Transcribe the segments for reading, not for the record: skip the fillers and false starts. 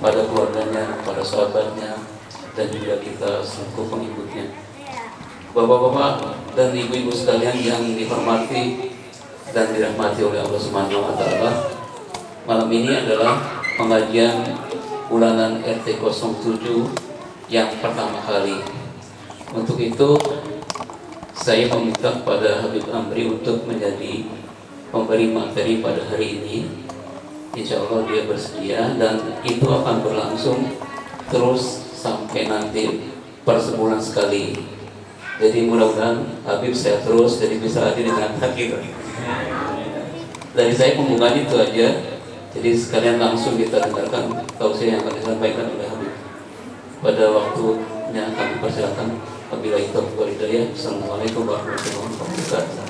pada keluarganya, pada sahabatnya, dan juga kita selaku pengikutnya. Bapak-bapak dan ibu-ibu sekalian yang dihormati dan dirahmati oleh Allah Subhanahu wa Ta'ala, malam ini adalah pengajian bulanan RT 07 yang pertama kali. Untuk itu saya meminta kepada Habib Amri untuk menjadi pemberi materi pada hari ini. Insya Allah dia bersedia dan itu akan berlangsung terus sampai nanti per sebulan sekali. Jadi mudah-mudahan Habib saya terus jadi bisa hadir dengan hati. Dari saya pembukaan itu aja. Jadi sekalian langsung kita dengarkan tausiah yang akan disampaikan oleh Habib. Pada waktunya kami persilakan. Wabillahi taufiq wal hidayah. Assalamualaikum warahmatullahi wabarakatuh.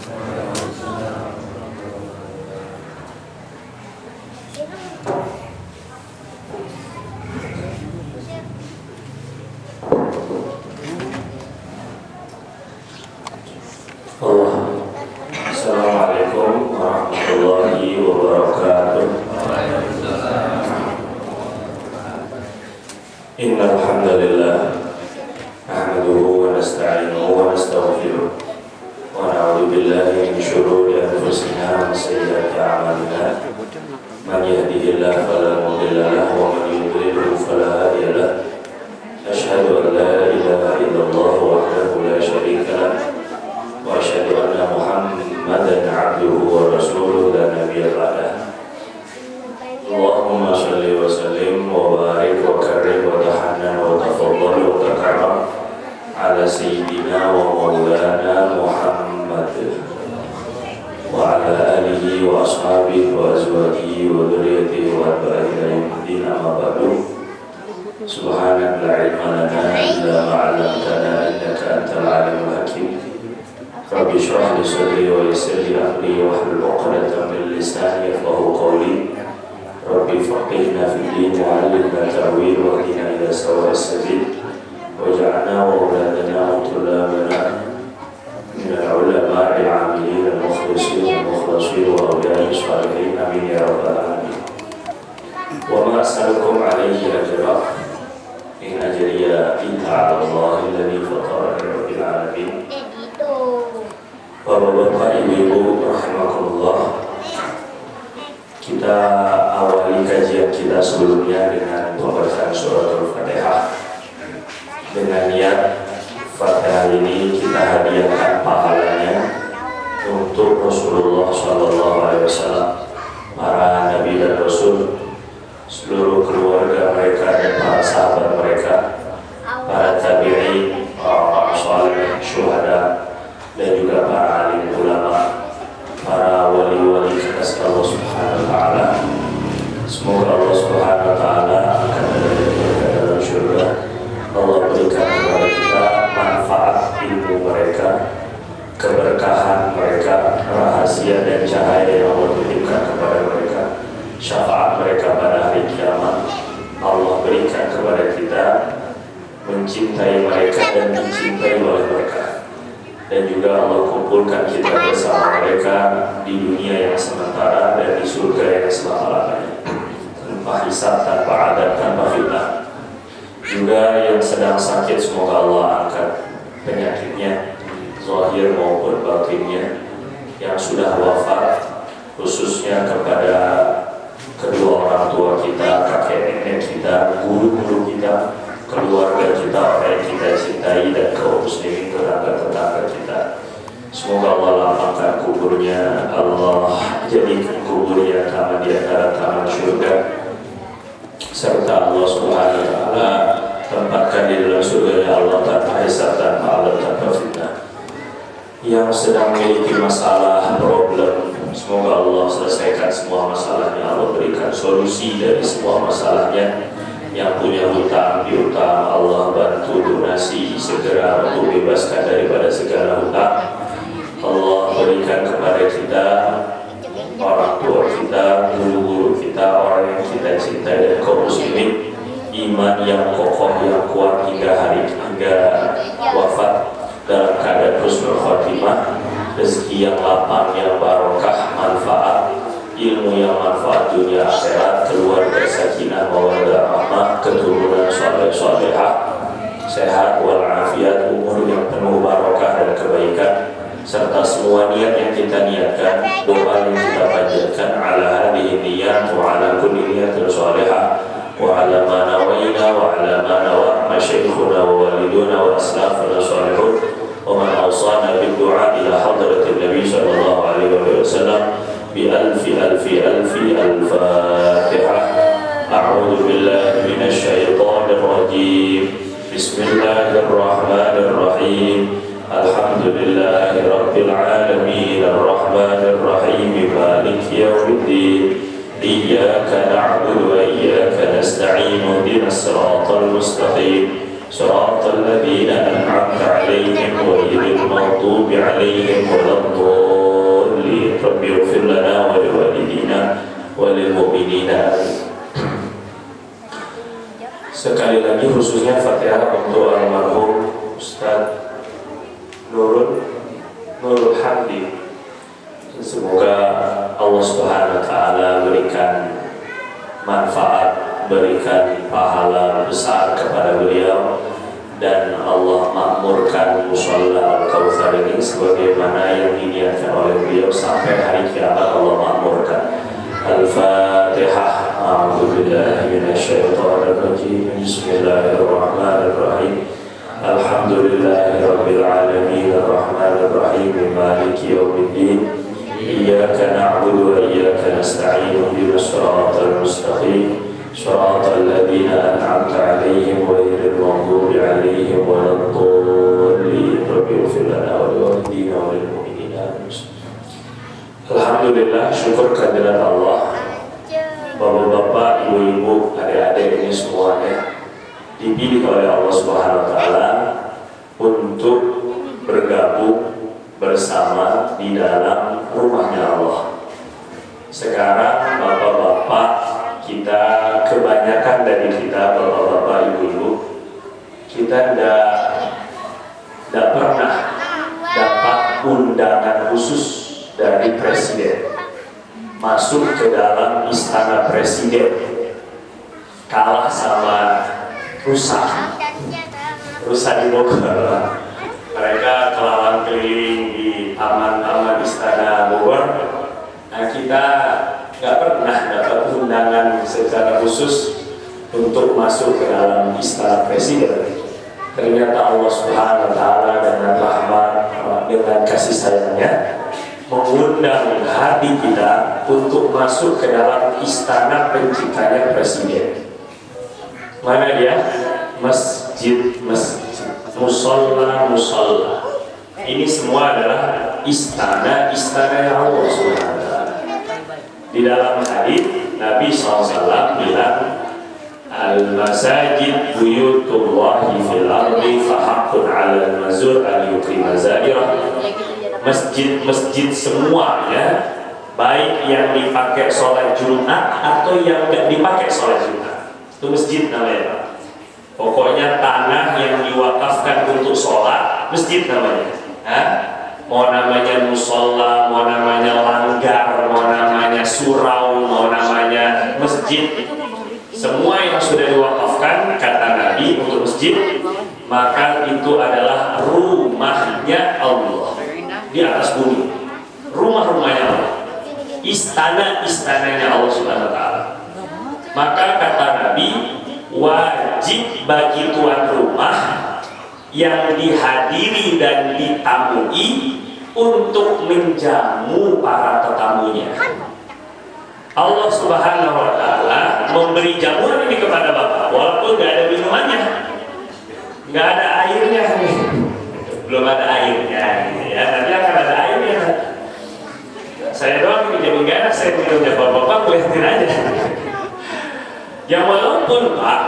Assalamualaikum warahmatullahi wabarakatuh. Innal hamdalillah nahmaduhu wa nasta'inuhu wa nastaghfiruh wa na'udzu billahi min shururi anfusina wa sayyiati a'malina. Man yahdihillahu fala mudilla lahu wa man yudlilhu fala hadiya lahu. Asyhadu an la ilaha illallah wahdahu la syarika lahu wa asyhadu anna Muhammadan abduhu wa rasuluhu la nabiyya ba'dahu. Allahumma shalli wa sallim wa barik wa karim wa tahannan wa tafaddal wa takram ala sayyidina wa maulana Muhammad wa ala alihi wa ashabihi wa azwajihi wa dhurriyyatihi wa atba'ihi ila yaumiddin, amma ba'du. Subhanaka la ilma lana illa ma 'allamtana innaka antal 'alimul hakim. Rabbi shrah li sadri wa yassir li amri wahlul 'uqdatam min lisani yafqahu qawli. Rabbi faqihna fid din wa 'allimna ta'wil wa hdina ila sawa'is sabil waj'alna wa auladana wa tullabana min al-ulama'i al-'amilin al-mukhlisin al-mukhlasin wa awliya'i shalihin, amin ya rabbal alamin. Wa ma as'alukum 'alaihi ajra in ajriya illa 'ala Allahi alladhi fatarani rabbil alamin. Bapak-bapak, ibu-ibu rahimakumullah, kita awali kajian kita sebelumnya dengan pembacaan surat Al-Fatihah dengan niat Fatihah ini kita hadiahkan pahalanya untuk Rasulullah SAW, para nabi dan rasul, seluruh keluarga mereka dan para sahabat mereka, para tabi'in, para salih, syuhada, dan juga para alim ulama, para wali-wali kasih Allah Subhanahu wa Ta'ala. Semoga Allah Subhanahu wa Ta'ala akan menjadikan dalam surga. Allah berikan kepada kita manfaat ilmu mereka, keberkahan mereka, rahasia dan cahaya yang Allah titipkan kepada mereka, syafaat mereka pada hari kiamat. Allah berikan kepada kita mencintai mereka dan dicintai oleh mereka. Dan juga Allah kumpulkan kita bersama mereka di dunia yang sementara dan di surga yang selama-lamanya, tanpa hisab, tanpa adab, tanpa fitnah. Juga yang sedang sakit, semoga Allah angkat penyakitnya, zahir maupun batinnya. Yang sudah wafat, khususnya kepada kedua orang tua kita, kakek nenek kita, guru-guru kita, keluarga kita, orang yang kita cintai, dan kaum muslimin, tetangga-tetangga kita. Semoga Allah lapangkan kuburnya, Allah jadikan kuburnya taman di antara taman surga, serta Allah Subhanahu wa Ta'ala tempatkan di dalam surga Allah tanpa hisab, tanpa adab, tanpa fitnah. Yang sedang memiliki masalah, problem, semoga Allah selesaikan semua masalahnya, Allah berikan solusi dari semua masalahnya. Yang punya hutang, piutang, Allah bantu donasi segera untuk bebaskan daripada segala hutang. Allah berikan kepada kita, orang tua kita, guru-guru kita, orang yang kita cintai dan kaum muslimin, iman yang kokoh, yang kuat hingga wafat dalam keadaan husnul khotimah, rezeki yang lapang, yang barokah, manfaat, ilmu yang manfaat dunia akhirat, keluarga sakinah mawaddah rahmah, keturunan saleh-salehah, sehat walafiat, umur yang penuh barokah dan kebaikan, serta semua niat yang kita niatkan, doa yang kita panjatkan, ala hadhihi niyat wa ala kulli niyatin salihah wa ala ma nawaina wa ala ma nawa masyayikhuna wa waliduna wa aslafuna salihun wa man awsana bid du'a ila hadratin nabi sallallahu alaihi wasallam bi alfi al-fatihah. A'udzu billahi minasy syaithanir rajim. Bismillahirrahmanirrahim. Alhamdulillahi rabbil alamin, arrahmanir rahim, maliki yaumiddin. Iyyaka na'budu wa iyyaka nasta'in. Ihdinas siratal mustaqim. Siratal ladzina an'amta 'alaihim ghairil maghdubi 'alaihim waladdallin. Rabbighfir lana wa liwalidina wa lil mu'minina. Sekali lagi khususnya Fatihah untuk almarhum Ustaz Nurul Hamdi. Semoga Allah Subhanahu wa taala berikan manfaat, berikan pahala besar kepada beliau, dan Allah makmurkan musholla Al-Kautsar ini sebagaimana yang diniatkan oleh beliau sampai hari kiamat. Allah makmurkan. Al-Fatihah. A'udzu billahi minasyaitonir rajim. Bismillahirrahmanirrahim. Alhamdulillahi rabbil alamin, arrahmanir rahim, maliki yaumiddin. Iyyaka na'budu wa iyyaka nasta'in. Ihdinas siratal mustaqim. Siratal ladzina an'amta 'alaihim ghairil maghdubi 'alaihim waladdallin. Rabbighfir lana wa liwalidina wa lil mu'minina. Alhamdulillah, syukur kehadirat Allah. Bapak-bapak, ibu-ibu, adik-adik ini semuanya dipilih oleh Allah Subhanahu wa taala untuk bergabung bersama di dalam rumahnya Allah. Sekarang bapak-bapak kita, kebanyakan dari kita bapak-bapak, ibu-ibu, kita tidak pernah dapat undangan khusus dari presiden masuk ke dalam istana presiden, kalah sama rusa di Bogor. Mereka kelawan keliling di taman-taman istana Bogor. Nah, kita nggak pernah dapat undangan secara khusus untuk masuk ke dalam istana presiden. Ternyata Allah Subhanahu wa taala dengan rahmat, dengan kasih sayangnya mengundang hati kita untuk masuk ke dalam istana penciptanya presiden. Mana dia? Masjid, musolla. Ini semua adalah istana yang Allah Subhanahu wa taala. Di dalam hadis Nabi SAW bilang, al-masajid buyutullahi fil ardi fahaqqun 'alal mazur an yuqima zairah. Masjid semuanya, baik yang dipakai sholat Jumat atau yang tidak dipakai sholat Jumat, itu masjid namanya. Pokoknya tanah yang diwakafkan untuk sholat, masjid namanya. Mau namanya musola, mau namanya langgar, mau namanya surau, mau namanya masjid, semua yang sudah diwakafkan, kata Nabi, untuk masjid, maka itu adalah rumahnya Allah di atas bumi. Rumah-rumahnya Allah, istana-istananya Allah Subhanahu wa taala. Maka kata Nabi, wajib bagi tuan rumah yang dihadiri dan ditamui untuk menjamu para tetamunya. Allah Subhanahu wa taala memberi jamuan ini kepada Bapak, walaupun nggak ada minumannya, nggak ada airnya, belum ada airnya, ya. Nanti akan ada airnya. Saya doang ini jamu gak enak, saya minumnya Bapak lihatin aja. Yang walaupun Pak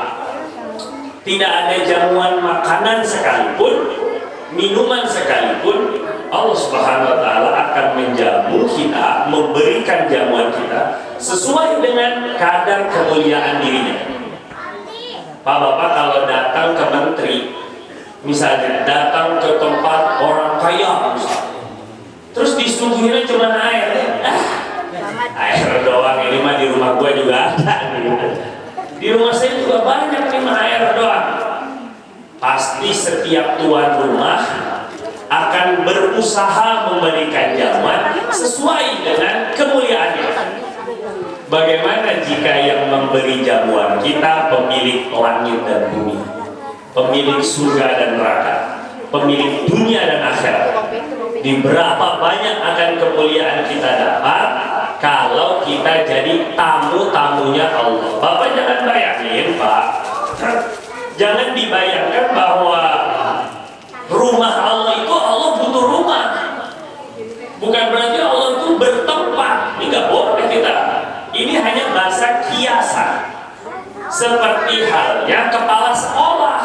tidak ada jamuan makanan sekalipun, minuman sekalipun, Allah Subhanahu wa taala akan menjamu kita, memberikan jamuan kita sesuai dengan kadar kemuliaan dirinya. Pak Bapak kalau datang ke menteri, misalnya datang ke tempat orang kaya misalnya, terus disuguhinnya cuma air, air doang, ini mah di rumah gua juga ada gitu. Di rumah saya juga banyak terima air doang. Pasti setiap tuan rumah akan berusaha memberikan jamuan sesuai dengan kemuliaannya. Bagaimana jika yang memberi jamuan kita pemilik langit dan bumi, pemilik surga dan neraka, pemilik dunia dan akhirat? Di berapa banyak akan kemuliaan kita dapat kalau kita jadi tamu-tamunya Allah. Bapak jangan bayangin, Pak, jangan dibayangkan bahwa rumah Allah itu Allah butuh rumah. Bukan berarti Allah itu bertempat. Ini nggak boleh kita. Ini hanya bahasa kiasan. Seperti halnya kepala sekolah.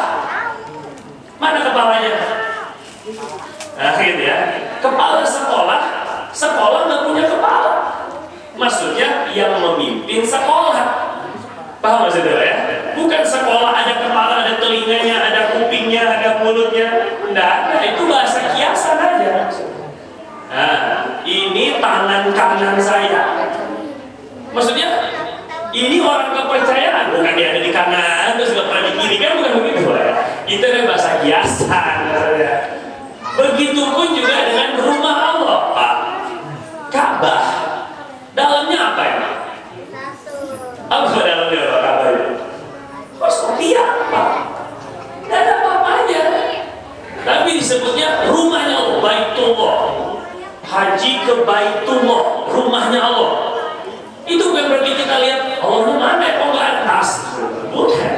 Mana kepalanya? Akhir ya. Kepala sekolah nggak punya kepala. Maksudnya yang memimpin sekolah. Paham maksudnya ya? Bukan sekolah ada kepala, ada telinganya, ada kupingnya, ada mulutnya. Nggak ada, itu bahasa kiasan aja. Nah, ini tangan kanan saya. Maksudnya ini orang kepercayaan, bukan dia ada di kanan terus nggak pernah di kiri, kan bukan begitu ya. Itu adalah bahasa kiasan. Begitupun juga dengan rumah Allah, Pak. Ka'bah. Dalamnya apa ini? Apa dalamnya Pak Ka'bah ini? Seperti apa? Tidak ada apa-apanya. Tapi disebutnya rumahnya Allah, Baitullah. Haji ke Baitullah, rumahnya Allah. Itu bukan berarti kita lihat Allah mana, oh ke atas. Bukan.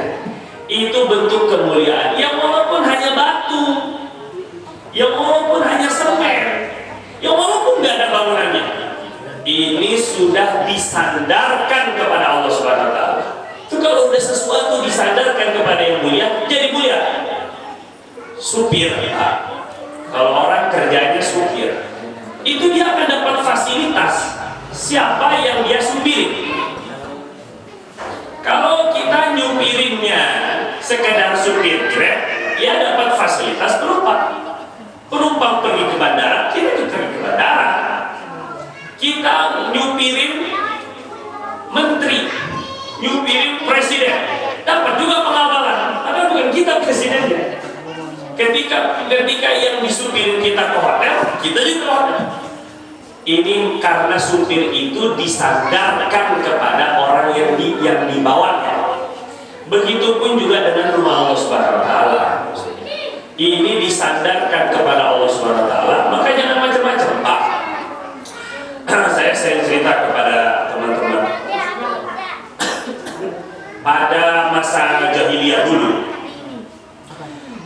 Itu bentuk kemuliaan. Yang walaupun hanya batu, yang walaupun hanya semen, yang walaupun nggak ada bangunannya, ini sudah disandarkan kepada Allah Subhanahu Wa Taala. Itu kalau udah sesuatu disandarkan kepada yang mulia, jadi mulia. Supir, ya. Kalau orang kerjanya supir, itu dia akan dapat fasilitas. Siapa yang dia supiri? Kalau kita nyupirinnya sekedar supir Grab, ya dapat fasilitas penumpang. Penumpang pergi ke bandara, kita juga pergi ke bandara. Kita nyupirin menteri, nyupirin presiden, dapat juga pengawalan. Tapi bukan kita presidennya. Ketika yang disupirin kita ke hotel, kita juga ke hotel. Ini karena supir itu disandarkan kepada orang yang dibawanya. Begitupun juga dengan rumah Allah Subhanahu Wa Taala. Ini disandarkan kepada Allah Subhanahu Wa Taala. Maka jangan macam-macam, Pak. Saya cerita kepada teman-teman. Pada masa jahiliyah dulu,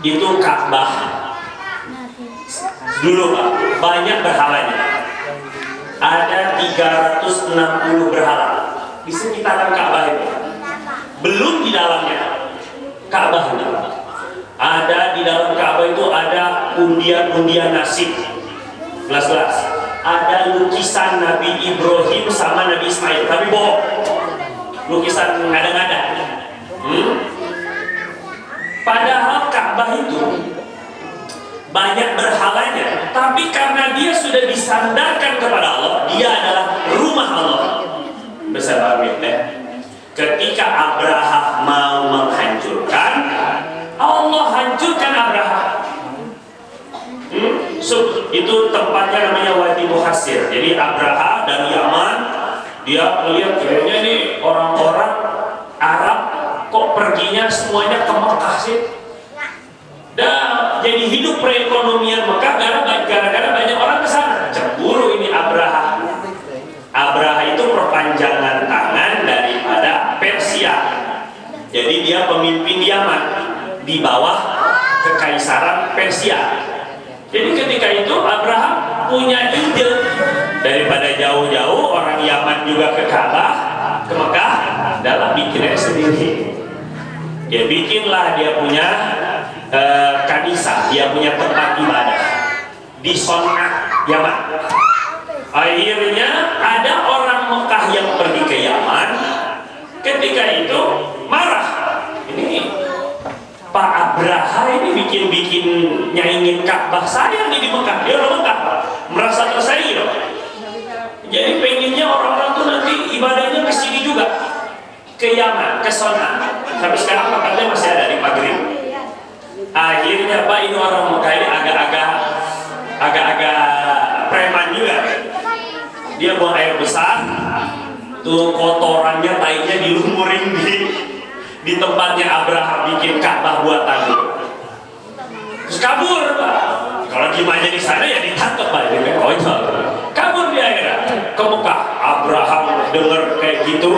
itu Ka'bah dulu, Pak, banyak berhalanya. Ada 360 berhala di sekitaran Ka'bah itu. Belum di dalamnya Ka'bah itu. Ada di dalam Ka'bah itu ada undian-undian nasib. Jelas-jelas. Ada lukisan Nabi Ibrahim sama Nabi Ismail, tapi bohong. Lukisan ngada-ngada. Padahal Ka'bah itu banyak berhalanya, tapi karena dia sudah disandarkan kepada Allah, dia adalah rumah Allah. Besar banget ya. Ketika Abraha mau menghancurkan, Allah hancurkan Abraha. Itu tempatnya namanya Wadi Muhassir. Jadi Abraha dari Yaman, dia melihat kayaknya nih orang-orang Arab kok perginya semuanya ke Mekah sih. Dan jadi hidup perekonomian Mekah gara-gara banyak orang ke sana. Cemburu ini Abraha. Abraha itu perpanjangan tangan daripada Persia. Jadi dia pemimpin Yaman di bawah kekaisaran Persia. Jadi ketika itu Abraha punya ide, daripada jauh-jauh orang Yaman juga ke Ka'bah, ke Mekah, dalam bikinnya sendiri. Dia bikinlah dia punya kanisa, dia punya tempat ibadah di Son'a, Yaman. Akhirnya ada orang Mekah yang pergi ke Yaman. Ketika itu marah, ini Pak Abraha ini bikin nyaingin Ka'bah saya nih di Mekah. Dia orang Mekah, merasa tersaingi dong. Jadi pengennya orang-orang tuh nanti ibadahnya ke sini juga. ke Yaman, ke sana. Sampai sekarang tempatnya masih ada di Maghrib. Akhirnya Pak, ini orang Mekah ini agak-agak preman juga. Dia buang air besar, tuh kotorannya, tainya dilumurin di tempatnya Abraham bikin Ka'bah buatan. Terus kabur Pak. Kalau gimana di sana ya ditangkap Pak. Kabur dia akhirnya ke Mekah. Abraham dengar kayak gitu,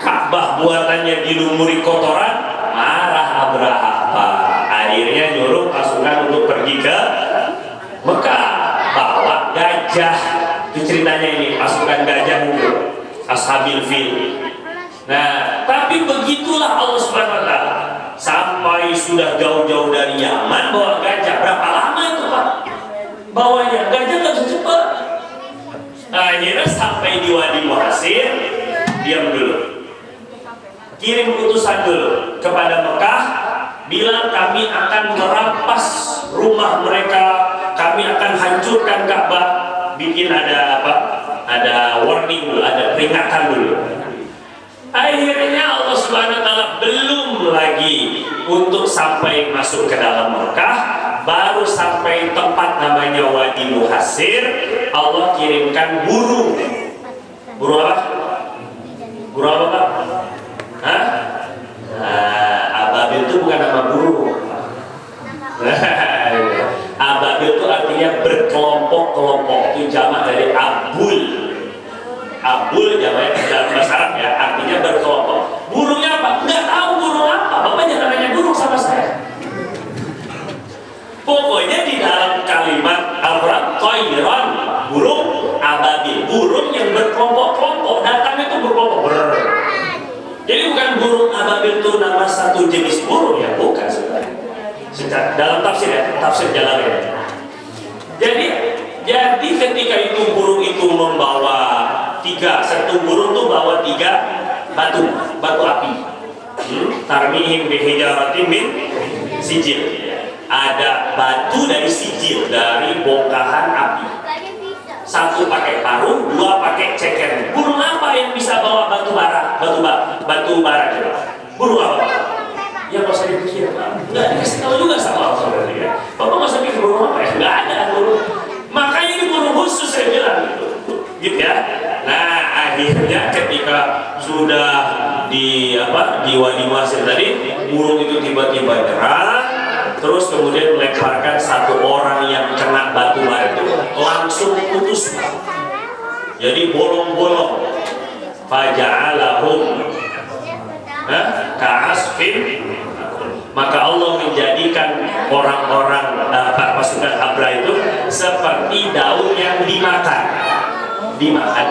Ka'bah buatannya dilumuri kotoran, marah Abraham Pak. Akhirnya nyuruh pasukan untuk pergi ke Mekah, bawa gajah. Itu ceritanya ini, pasukan gajah itu, Ashabil Fil. Nah, tapi begitulah Allah Subhanahu wa taala. Sampai sudah jauh-jauh dari Yaman bawa gajah. Berapa lama itu Pak? Bawanya gajah nggak bisa cepat. Akhirnya sampai di Wadi Muhasir, diam dulu. Kirim utusan dulu kepada Mekah, bilang kami akan merampas rumah mereka, kami akan hancurkan Ka'bah. Bikin ada apa? Ada warning dulu, ada peringatan dulu. Akhirnya Allah Subhanahu wa taala belum lagi untuk sampai masuk ke dalam Mekah, baru sampai tempat namanya Wadi Muhasir, Allah kirimkan burung. Burung apa? Burung apa Pak? Hah? Ababil itu bukan nama burung. Ababil itu artinya berkelompok-kelompok, itu jamak dari abul. Abul jamaknya dalam bahasa Arab ya, artinya berkelompok. Burungnya apa? Nggak tahu burung apa. Bapak jangan nanya burung sama saya. Pokoknya di dalam kalimat Al-Quran, Thayran, burung ababil, burung yang berkelompok-kelompok, datangnya itu berkelompok. Jadi bukan burung ababil itu nama satu jenis burung ya, bukan sebenarnya. Dalam tafsir ya, tafsir Jalalain. Jadi ketika itu burung itu membawa satu burung tuh bawa 3 batu api. Tarmihim bihijaratin min sijil. Ada batu dari sijil, dari bongkahan api. 1 pakai paruh, 2 pakai ceker. Burung apa yang bisa bawa batu bara gitu? Burung apa? Ya nggak usah dipikir, nggak dikasih tahu juga sama Allah. Bapak nggak usah pikir burung apa ya, nggak ada burung. Makanya ini burung khusus saya bilang gitu ya. Nah akhirnya ketika sudah di Wadi Muhasir tadi, burung itu tiba-tiba nyerang, terus kemudian melemparkan 1 orang yang kena batu bara itu langsung putus. Jadi bolong-bolong. Faja'alahum ka'asfin, maka Allah menjadikan orang-orang pasukan Abrah itu seperti daun yang dimakan.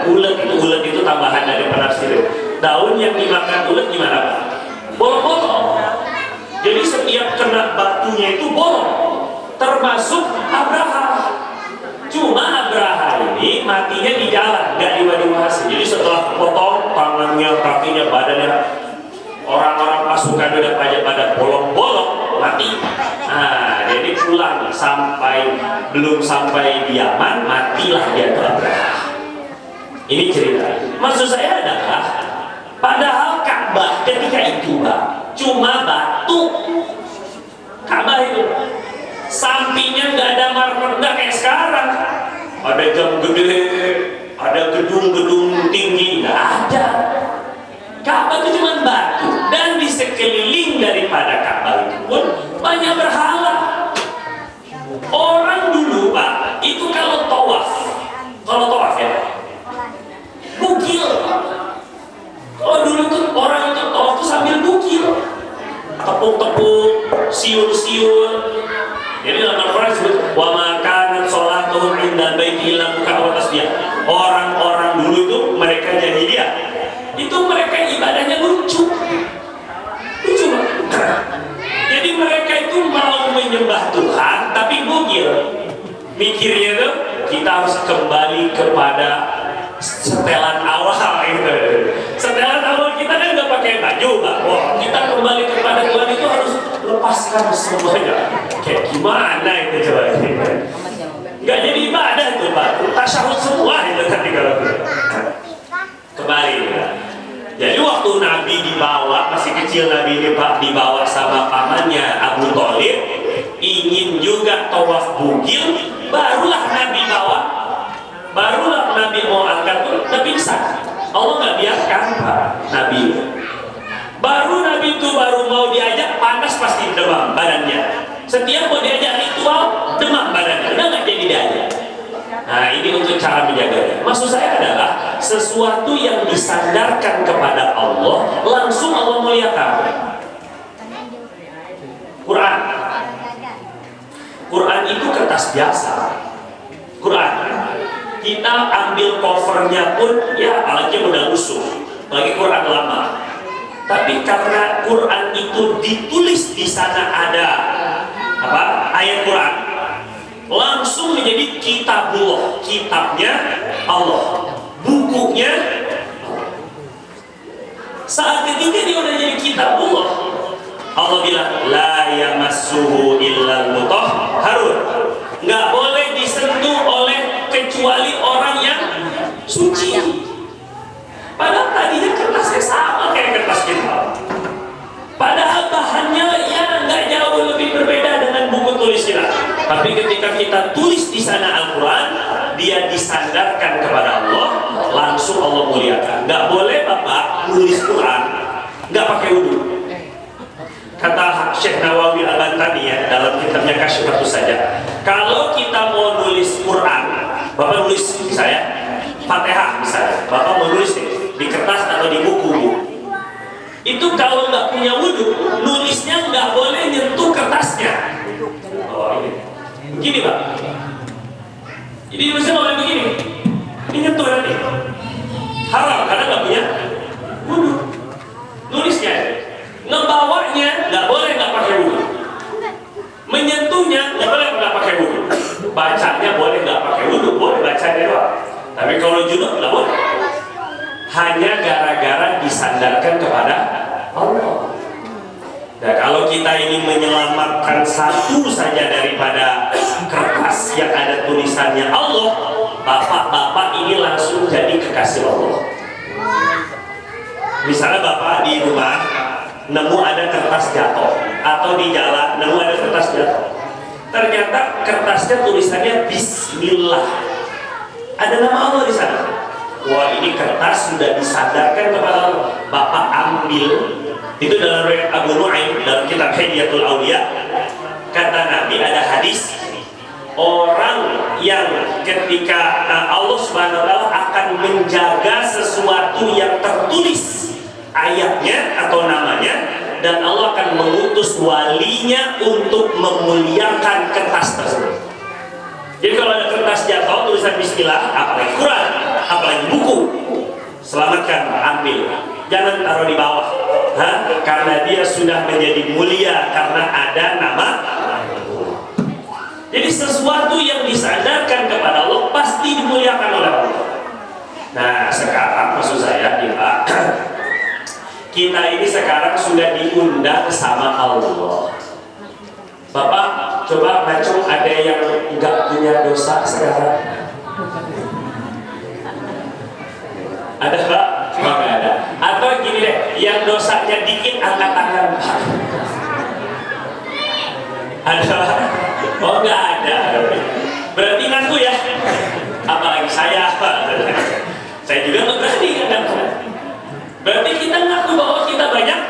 Ulet itu tambahan dari penafsir. Daun yang dimakan ulet gimana Pak? Bolong-bolong. Jadi setiap kena batunya itu bolong, termasuk Abraha. Cuma Abraha ini matinya di jalan, nggak di Wadi Muhasir. Jadi setelah potong tangannya, kakinya, badannya, orang-orang pasukan udah pada bolong-bolong, mati. Nah, jadi pulang belum sampai di Yaman, matilah dia tuh Abraha. Ini cerita. Maksud saya adalah, padahal Ka'bah ketika itu Pak, cuma batu. Ka'bah itu sampingnya nggak ada marmer, nggak kayak sekarang. Ada jam gede, ada gedung-gedung tinggi, nggak ada. Ka'bah itu cuma batu, dan di sekeliling daripada Ka'bah itu pun banyak berhala. Orang dulu Pak, itu kalau tawaf ya, bukil. Kalau dulu tuh orang itu tawaf tuh sambil bukil, tepuk-tepuk, siul-siul. Jadi dalam Al-Quran disebut wa ma kanat sholatuhum inda baiti illa buka wa tasbih. Orang-orang dulu itu mereka jahiliyah, itu mereka ibadahnya lucu. Jadi mereka itu mau menyembah Tuhan tapi bugil. Mikirnya tuh kita harus kembali kepada setelan awal gitu. Setelan awal kita kan nggak pakai baju Pak. Wah, kita kembali kepada Tuhan itu harus lepaskan semuanya. Kayak gimana itu coba? Nggak jadi ibadah tuh Pak. Tasyahud semua itu nanti kalau kembali. Jadi waktu Nabi di dibawa, masih kecil Nabi ini Pak, dibawa sama pamannya Abu Thalib, ingin juga tawaf bugil, barulah Nabi bawa, barulah Nabi mau angkat tuh, udah pingsan. Allah nggak biarkan Pak Nabi. Baru Nabi itu baru mau diajak, panas pasti demam badannya. Setiap mau diajak ritual, demam badannya, udah nggak jadi diajak. Nah ini untuk cara menjaganya. Maksud saya adalah sesuatu yang disandarkan kepada Allah, langsung Allah muliakan. Quran. Quran itu kertas biasa. Quran. Kita ambil covernya pun, ya apalagi udah lusuh, apalagi Quran lama. Tapi karena Quran itu ditulis di sana ada apa? Ayat Quran, langsung menjadi kitabullah, kitabnya Allah, bukunya Allah. Saat ketika dia udah jadi kitabullah, Allah bilang la yamassuhu illal mutahharun, nggak boleh disentuh oleh kecuali orang yang suci. Padahal tadinya kertasnya sama kayak kertas kita. Padahal bahannya ya nggak jauh lebih berbeda dengan buku tulis kita. Tapi ketika kita tulis di sana Al-Quran, dia disandarkan kepada Allah, langsung Allah muliakan. Nggak boleh Bapak nulis Quran nggak pakai wudhu. Kata Syekh Nawawi Al-Bantani ya, dalam kitabnya Kasyfatus Saja, kalau kita mau nulis Quran, Bapak nulis saya Fatihah misalnya, Bapak mau nulis di kertas atau di buku, itu kalau nggak punya wudhu, nulisnya nggak boleh nyentuh kertasnya. Oh ini, begini Pak. Jadi nulisnya nggak boleh begini, ini nyentuh nanti, haram karena nggak punya wudhu. Nulisnya, ngebawanya nggak boleh nggak pakai wudhu, menyentuhnya nggak boleh nggak pakai wudhu, bacanya boleh nggak pakai wudhu, boleh bacanya doang. Tapi kalau junub nggak boleh. Hanya gara-gara disandarkan kepada Allah. Nah kalau kita ingin menyelamatkan satu saja daripada kertas yang ada tulisannya Allah, bapak-bapak ini langsung jadi kekasih Allah. Misalnya bapak di rumah nemu ada kertas jatuh, atau di jalan nemu ada kertas jatuh, ternyata kertasnya tulisannya Bismillah, ada nama Allah di sana. Wah ini kertas sudah disandarkan kepada Allah. Bapak ambil, itu dalam riwayat Abu Nu'aim dalam kitab Hilyatul Auliya, kata Nabi ada hadis, orang yang ketika Allah Subhanahu wa taala akan menjaga sesuatu yang tertulis ayatnya atau namanya, dan Allah akan mengutus walinya untuk memuliakan kertas tersebut. Jadi kalau ada kertas jatuh tulisan Bismillah, apalagi Quran, apalagi buku, selamatkan, ambil, jangan taruh di bawah, karena dia sudah menjadi mulia karena ada nama. Jadi sesuatu yang disandarkan kepada Allah pasti dimuliakan oleh Allah. Nah sekarang maksud saya kita ini sekarang sudah diundang sama Allah. Bapak coba macam ada yang nggak punya dosa sekarang? Ada Pak? Nggak ada. Atau gini deh, yang dosanya dikit angkat tangan. Ada Pak? Oh nggak ada. Berarti ngaku ya? Apalagi saya Pak? Saya juga nggak berani kan? Berarti kita ngaku bahwa kita banyak.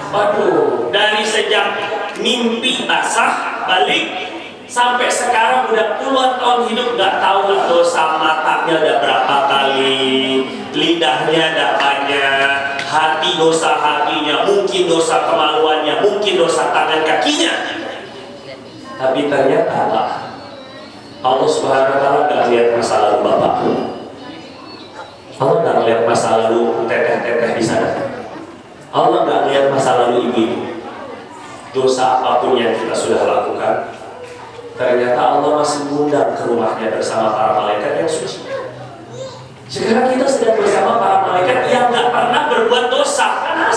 Waduh, dari sejak mimpi basah balik sampai sekarang udah puluhan tahun hidup nggak tahu dosa matanya ada berapa kali, lidahnya ada banyak, hati dosa hatinya, mungkin dosa kemaluannya, mungkin dosa tangan kakinya. Tapi ternyata Allah Subhanahu wa taala nggak lihat masa lalu Bapak. Allah nggak lihat masa lalu teteh-teteh di sana. Allah nggak lihat masa lalu ibu-ibu. Dosa apapun yang kita sudah lakukan, ternyata Allah masih mengundang ke rumahnya bersama para malaikat yang suci. Sekarang kita sedang bersama para malaikat yang nggak pernah berbuat dosa. Kan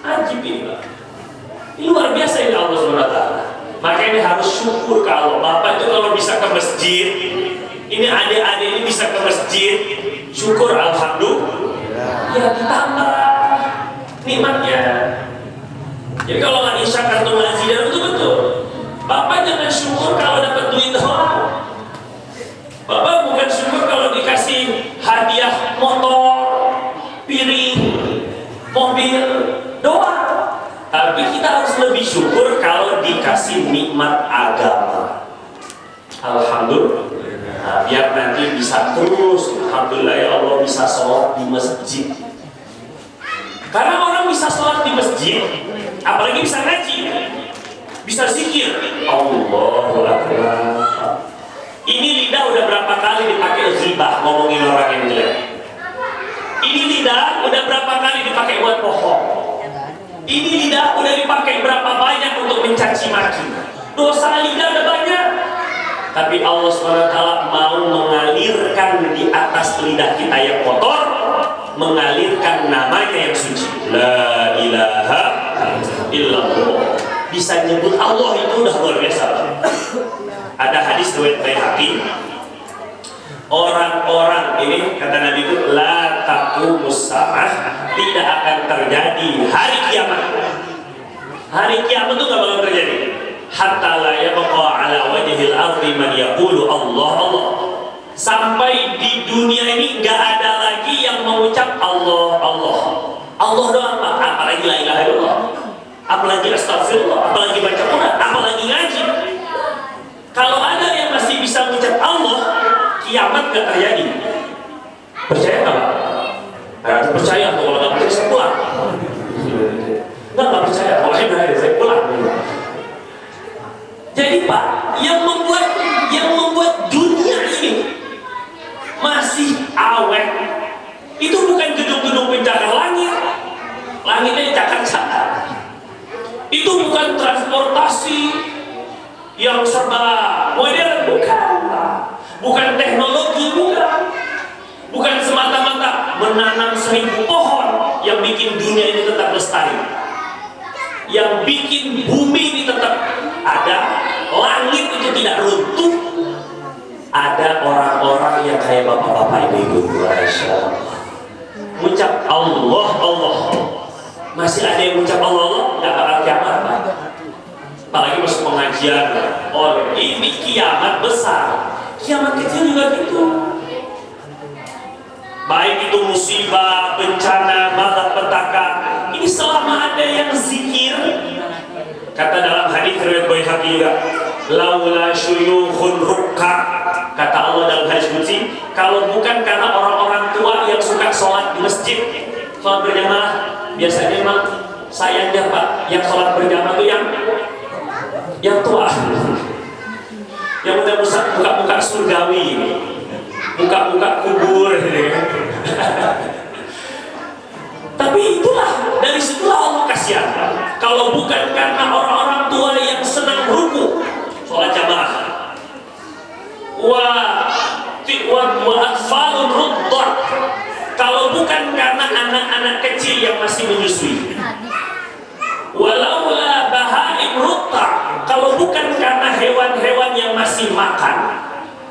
ajib ini Pak. Ini luar biasa ini Allah SWT. Makanya harus syukur ke Allah. Bapak itu kalau bisa ke masjid, ini adik-adik ini bisa ke masjid, syukur alhamdulillah. Ya ditambah. nikmatnya. Jadi kalau nggak syakartum lazidannakum itu betul. Bapak jangan syukur kalau dapat duit doang. Bapak bukan syukur kalau dikasih hadiah motor, piring, mobil doang. Tapi kita harus lebih syukur kalau dikasih nikmat agama. Alhamdulillah. Nah, biar nanti bisa terus, alhamdulillah ya Allah, bisa sholat di masjid. Karena orang bisa sholat di masjid, apalagi bisa ngaji, bisa zikir. Allahu Akbar. Ini lidah udah berapa kali dipakai ghibah, ngomongin orang yang jelek. Ini lidah udah berapa kali dipakai buat bohong. Ini lidah udah dipakai berapa banyak untuk mencaci maki. Dosa lidah udah banyak. Tapi Allah SWT mau mengalirkan di atas lidah kita yang kotor, mengalirkan namanya yang suci. La ilaha illallah. Bisa nyebut Allah itu udah luar biasa. Ada hadis riwayat Baihaqi. Orang-orang ini kata Nabi itu la taqumus saah, tidak akan terjadi hari kiamat. Hari kiamat itu nggak bakal terjadi. Hatta la yabqa ala wajhil ardi man yaqulu Allah Allah. Sampai di dunia ini nggak ada lagi yang mengucap Allah Allah. Allah doang, apalagi la ilaha illallah, apalagi astagfirullah, apalagi baca Quran, apalagi ngaji. Kalau ada yang masih bisa mengucap Allah, kiamat gak terjadi. Percaya nggak Pak? Nah, percaya. Kalau nggak percaya saya pulang. Nggak percaya. Kalau saya pulang. Jadi Pak, yang membuat dunia ini masih awet itu bukan gedung-gedung pencakar langit. Langitnya cakar-cakar. Itu bukan transportasi yang serba modern, bukan teknologi, bukan semata-mata menanam 1000 pohon yang bikin dunia ini tetap lestari, yang bikin bumi ini tetap ada, langit itu tidak runtuh. Ada orang-orang yang kayak bapak-bapak ibu-ibu, Masya Allah, mengucap Allah Allah. Masih ada yang mengucap Allah Allah, nggak bakal kiamat Pak. Apalagi masuk pengajian, oh ini kiamat besar. Kiamat kecil juga gitu. Baik itu musibah, bencana, malapetaka, ini selama ada yang zikir. Kata dalam hadis riwayat Baihaqi juga, laula syuyukhun rukka, kata Allah dalam hadis qudsi, kalau bukan karena orang-orang tua yang suka sholat di masjid, sholat berjamaah, biasanya memang sayangnya Pak, yang sholat berjamaah itu yang tua, yang udah buka-buka surgawi, buka-buka kubur. Tapi itulah, dari situlah Allah kasihan. Kalau bukan karena orang-orang tua yang senang ruku, sholat jamaah, wa atfalun ruddah, kalau bukan karena anak-anak kecil yang masih menyusui, walaula bahaim rutta, kalau bukan karena hewan-hewan yang masih makan,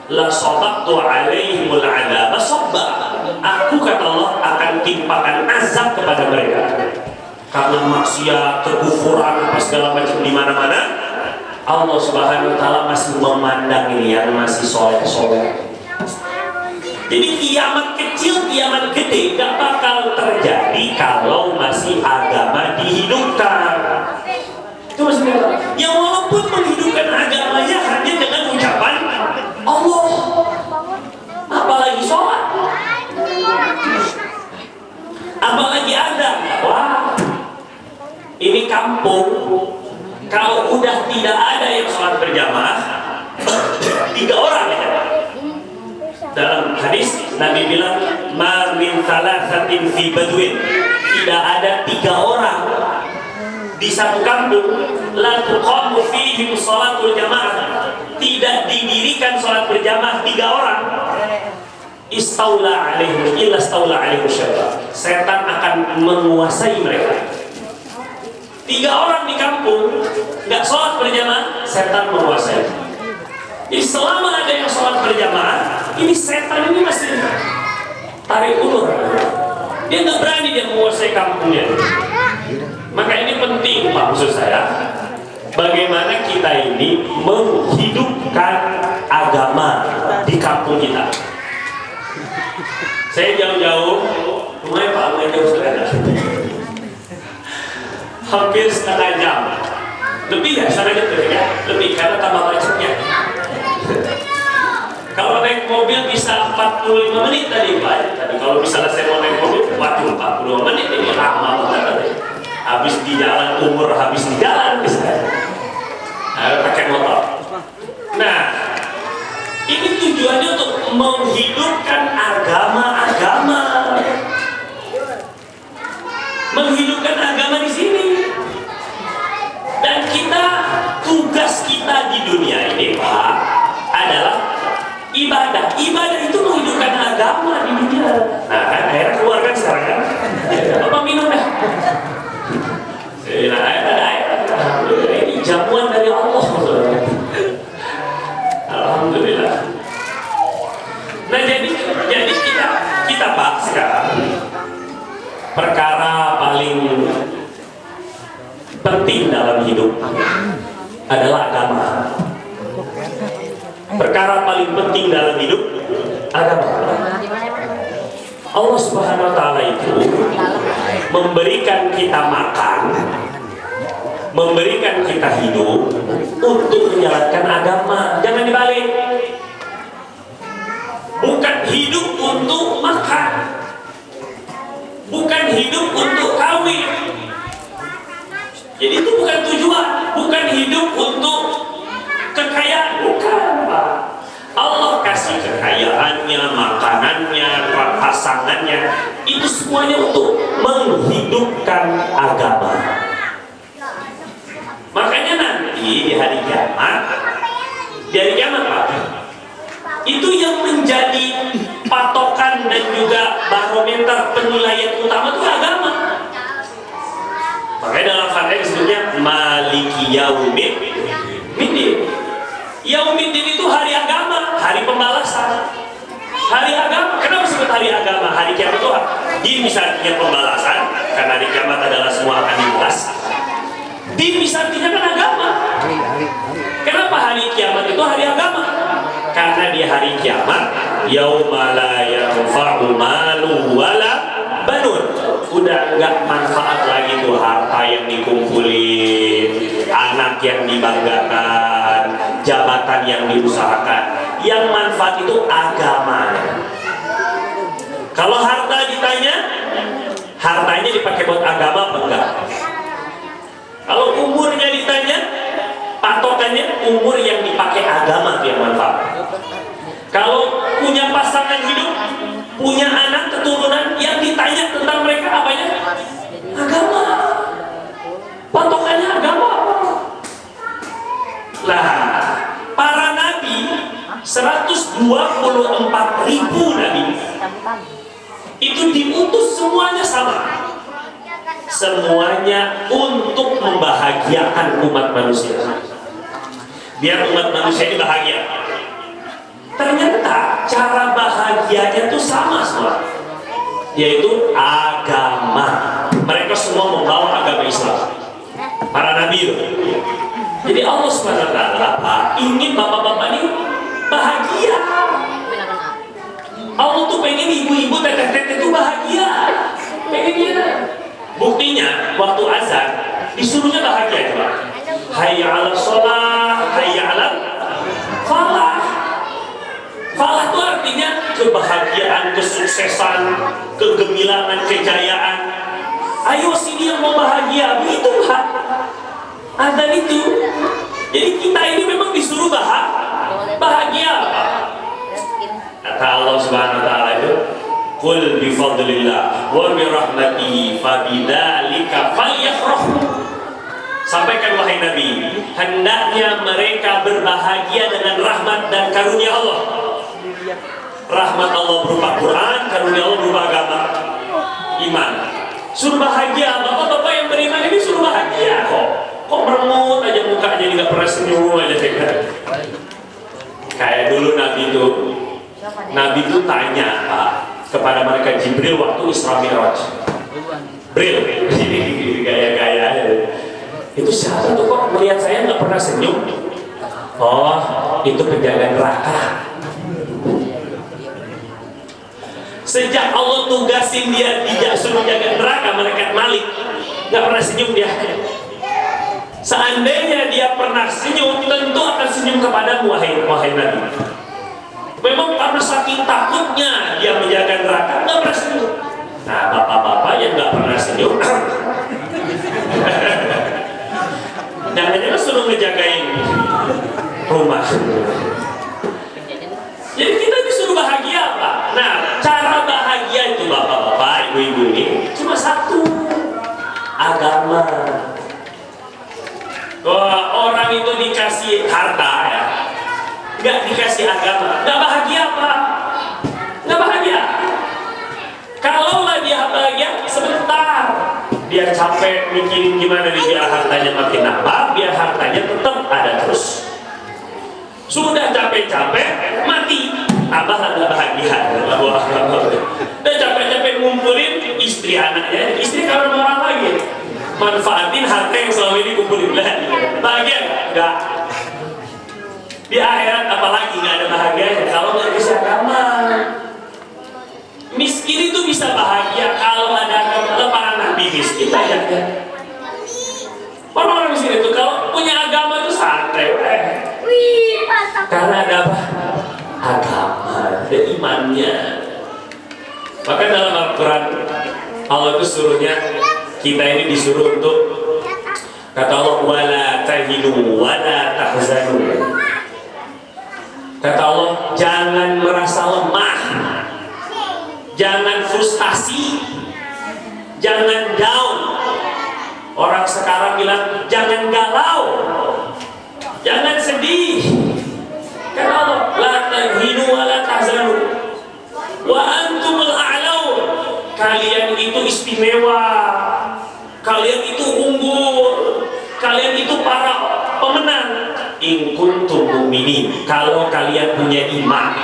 la sabaqtu alaihimul adab sabba, aku kata Allah akan timpakan azab kepada mereka karena maksiat, kekufuran, apa segala macam di mana-mana. Allah Subhanahu wa taala masih memandang ini yang masih soleh-soleh. Jadi kiamat kecil, kiamat gede gak bakal terjadi kalau masih agama dihidupkan. Itu maksudnya. Yang walaupun menghidupkan agamanya hanya dengan ucapan Allah, apalagi sholat, apalagi ada. Wah, ini kampung kalau udah tidak ada yang sholat berjamaah, 3 orang ya. Dalam hadis Nabi bilang, ma min thalathatin fi badwin, tidak ada 3 orang di satu kampung, la tuqamu fihim sholatul jamaah, tidak didirikan sholat berjamaah 3 orang, istaula alaihim illa istaula alaihim syaitan, setan akan menguasai mereka. 3 orang di kampung nggak sholat berjamaah, setan menguasai. Jadi selama ada yang sholat berjamaah, ini setan ini masih tarik ulur. Dia nggak berani dia menguasai kampungnya. Maka ini penting Pak, maksud saya, bagaimana kita ini menghidupkan agama di kampung kita. Saya jauh-jauh, lumayan Pak, lumayan jauh sekali. Hampir setengah jam. Lebih ya, setengah jam ya? Lebih, karena tambah macetnya. Kalau naik mobil bisa 45 menit tadi Pak. Tadi kalau misalnya saya mau naik mobil, waduh 45 menit ini lama banget. Habis di jalan, umur habis di jalan misalnya. Pakai motor. Nah, ini tujuannya untuk menghidupkan agama-agama. Menghidupkan agama di sini. Dan tugas kita di dunia ini Pak adalah ibadah. Ibadah itu menghidupkan agama di dunia. Nah kan akhirnya keluar kan sekarang kan. Apa minum ya? Ini jamuan dari Allah. Alhamdulillah. Nah jadi kita Pak sekarang perkara paling penting dalam hidup adalah agama. Perkara paling penting dalam hidup agama. Allah Subhanahu wa taala itu memberikan kita makan, memberikan kita hidup untuk menjalankan agama. Jangan dibalik. Bukan hidup untuk makan. Bukan hidup untuk kawin. Jadi itu bukan tujuan, bukan hidup untuk kekayaan, bukan Pak. Allah kasih kekayaannya, makanannya, pasangannya, itu semuanya untuk menghidupkan agama. Makanya nanti di hari kiamat Pak, itu yang menjadi patokan dan juga barometer penilaian utama itu agama. Makanya dalam hadis disebutnya Maliki Yaumiddin. Yaumiddin itu hari agama, hari pembalasan. Hari agama. Kenapa disebut hari agama? Hari kiamat itu din bisa artinya pembalasan, karena hari kiamat adalah semua akan dibalas. Din bisa artinya kan agama. Kenapa hari kiamat itu hari agama? Karena di hari kiamat yauma la yanfa'u malun wala banun. Udah nggak manfaat lagi tuh harta yang dikumpulin, anak yang dibanggakan, jabatan yang diusahakan. Yang manfaat itu agama. Kalau harta ditanya, hartanya dipakai buat agama apa enggak? Kalau umurnya ditanya, patokannya umur yang dipakai agama itu yang manfaat. Kalau punya pasangan hidup, punya anak keturunan, yang ditanya tentang mereka apanya? Agama. Patokannya agama. Lah, para nabi 124.000 nabi itu diutus semuanya sama. Semuanya untuk membahagiakan umat manusia. Biar umat manusia ini bahagia. Ternyata cara bahagianya itu sama semua, yaitu agama. Mereka semua membawa agama Islam, para nabi itu. Jadi Allah Subhanahu wa taala ingin bapak-bapak ini bahagia. Allah tuh pengen ibu-ibu, teteh-teteh itu bahagia. Pengennya. Buktinya waktu azan disuruhnya bahagia coba. Hayya 'alas shalah, hayya 'alal falah. Falah itu artinya kebahagiaan, kesuksesan, kegemilangan, kejayaan. Ayo sini yang mau bahagia, begitu Pak. Azan itu. Jadi kita ini memang disuruh bahagia. Kata Allah Subhanahu wa taala itu, "Qul bi fadlillah wa bi rahmatihi fabidzalika falyafrahu." Sampaikan wahai Nabi, hendaknya mereka berbahagia dengan rahmat dan karunia Allah. Rahmat Allah berupa Quran, karunia Allah berupa agama, iman. Suruh bahagia, bapak-bapak yang beriman ini suruh bahagia kok meremut aja muka, jadi nggak pernah senyum aja. Kayak dulu Nabi itu tanya Pak kepada mereka Jibril waktu Isra Mi'raj, Bril, ini gaya-gaya. Itu siapa tuh kok melihat saya nggak pernah senyum? Oh, itu penjaga neraka. Sejak Allah tugasin dia suruh jaga neraka, malaikat Malik nggak pernah senyum dia. Seandainya dia pernah senyum, tentu akan senyum kepadamu, wahai Nabi. Memang karena saking takutnya dia menjaga neraka, nggak pernah senyum. Nah, bapak-bapak yang nggak pernah senyum, jangan-jangan suruh ngejagain rumah. Jadi kita disuruh bahagia, Pak. Nah, cara bahagia itu bapak-bapak, ibu-ibu ini cuma satu, agama. Wah, orang itu dikasih harta ya, nggak dikasih agama, nggak bahagia, Pak. Nggak bahagia. Kalaulah dia bahagia sebentar, dia capek mikirin gimana nih biar hartanya makin nambah, biar hartanya tetap ada terus. Sudah capek-capek mati, tambah nggak bahagia. Dan capek-capek ngumpulin istri anaknya, istri kawin orang lagi, manfaatin harta yang selama ini kumpulin lagi. Bahagia nggak? Di akhirat apalagi nggak ada bahagianya kalau nggak bisa agama. Miskin itu bisa bahagia kalau ada agama. Para nabi miskin banyak ya. Orang-orang miskin itu kalau punya agama itu santai. Karena ada apa? Agama, ada imannya. Maka dalam Al-Quran Allah itu suruhnya, kita ini disuruh untuk, kata Allah, wala tahinu wala tahzanu. Kata Allah, jangan merasa lemah, jangan frustasi, jangan down. Orang sekarang bilang jangan galau, jangan sedih. Kata Allah, la tahinu wa la tahzanu wa antumul a'laun. Kalian itu istimewa, kalian itu unggul, kalian itu para pemenang. In kuntum mu'minin, kalau kalian punya iman.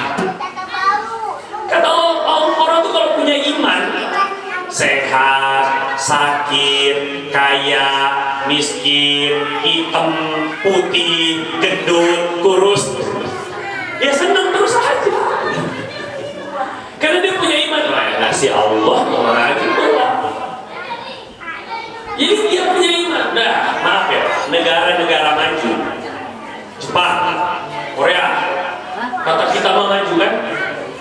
Kata Allah, orang itu kalau punya iman, sehat, sakit, kaya, miskin, hitam, putih, gendut, kurus, ya senang terus aja. Karena dia punya iman. Ngasih Allah orang itu. Jadi dia punya iman. Nah, maaf ya, negara-negara maju, Jepang, Korea, kata kita mau maju kan,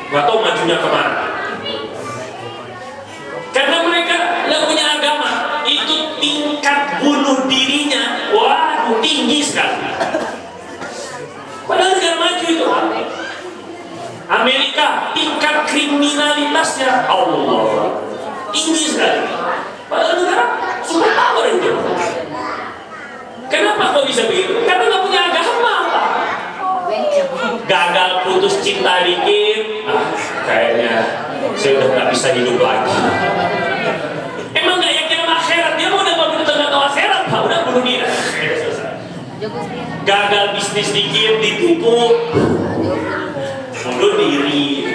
nggak tahu majunya kemana. Karena mereka nggak punya agama, itu tingkat bunuh dirinya, waduh, tinggi sekali. Padahal negara maju itu, Amerika, tingkat kriminalitasnya, Allah, tinggi sekali. Padahal negara super power itu. Kenapa kok bisa begitu? Karena nggak punya agama, Pak. Gagal putus cinta dikit, kayaknya saya udah nggak bisa hidup lagi. Emang nggak yakin sama akhirat? Dia mau udah nggak tahu akhirat, Pak. Udah bunuh diri. Gagal bisnis dikit, ditipu, bunuh diri.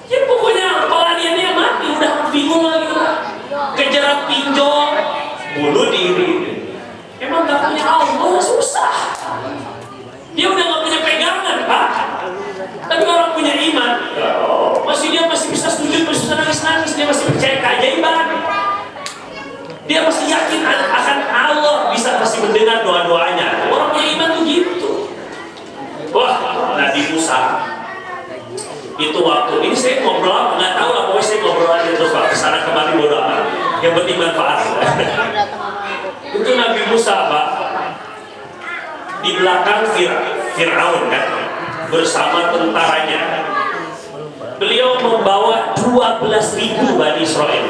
Ya pokoknya pelariannya mati, udah bingung lagi. Kejerat pinjol, bunuh diri. Emang gak punya Allah, susah. Dia udah gak punya pegangan, Pak. Tapi orang punya iman, dia masih bisa sujud, masih bisa nangis-nangis, dia masih percaya keajaiban. Dia masih yakin akan Allah bisa masih mendengar doa-doanya. Orang punya iman tuh gitu. Wah, Nabi Musa itu waktu ini saya ngobrol, nggak tahu lah, pokoknya saya ngobrol aja terus Pak, kesana kemari bodo amat, yang penting manfaat. Itu Nabi Musa, Pak, di belakang Fir'aun kan, bersama tentaranya. Beliau membawa 12.000 Bani Israel.